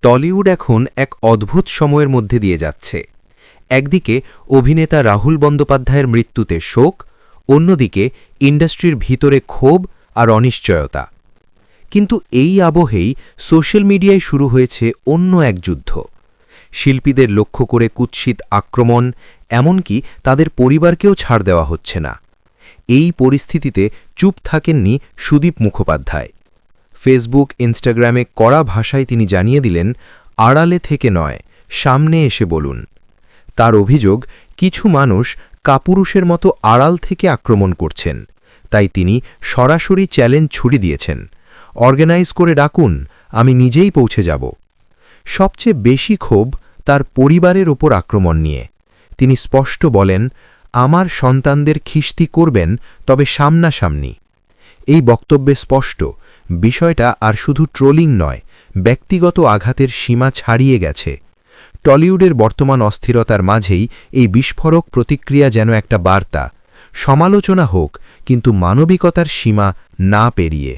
Tollywood এখন এক অদ্ভুত সময়ের মধ্যে দিয়ে যাচ্ছে। একদিকে অভিনেতা রাহুল বন্দ্যোপাধ্যায়ের মৃত্যুতে শোক, অন্যদিকে ইন্ডাস্ট্রির ভিতরে ক্ষোভ আর অনিশ্চয়তা। কিন্তু এই আবহেই সোশ্যাল মিডিয়ায় শুরু হয়েছে অন্য এক যুদ্ধ। শিল্পীদের লক্ষ্য করে কুৎসিত আক্রমণ, এমনকি তাদের পরিবারকেও ছাড় দেওয়া হচ্ছে না। এই পরিস্থিতিতে চুপ থাকেননি সুদীপ মুখোপাধ্যায়। ফেসবুক, ইনস্টাগ্রামে কড়া ভাষায় তিনি জানিয়ে দিলেন, আড়ালে থেকে নয়, সামনে এসে বলুন। তার অভিযোগ, কিছু মানুষ কাপুরুষের মতো আড়াল থেকে আক্রমণ করছেন, তাই তিনি সরাসরি চ্যালেঞ্জ ছুড়ে দিয়েছেন, অর্গানাইজ করে ডাকুন, আমি নিজেই পৌঁছে যাব। সবচেয়ে বেশি ক্ষোভ তার পরিবারের ওপর আক্রমণ নিয়ে। তিনি স্পষ্ট বলেন, আমার সন্তানদের খিস্তি করবেন, তবে সামনাসামনি। এই বক্তব্যে স্পষ্ট, বিষয়টা আর শুধু ট্রোলিং নয়, ব্যক্তিগত আঘাতের সীমা ছাড়িয়ে গেছে। টলিউডের বর্তমান অস্থিরতার মাঝেই এই বিস্ফোরক প্রতিক্রিয়া যেন একটা বার্তা, সমালোচনা হোক, কিন্তু মানবিকতার সীমা না পেরিয়ে।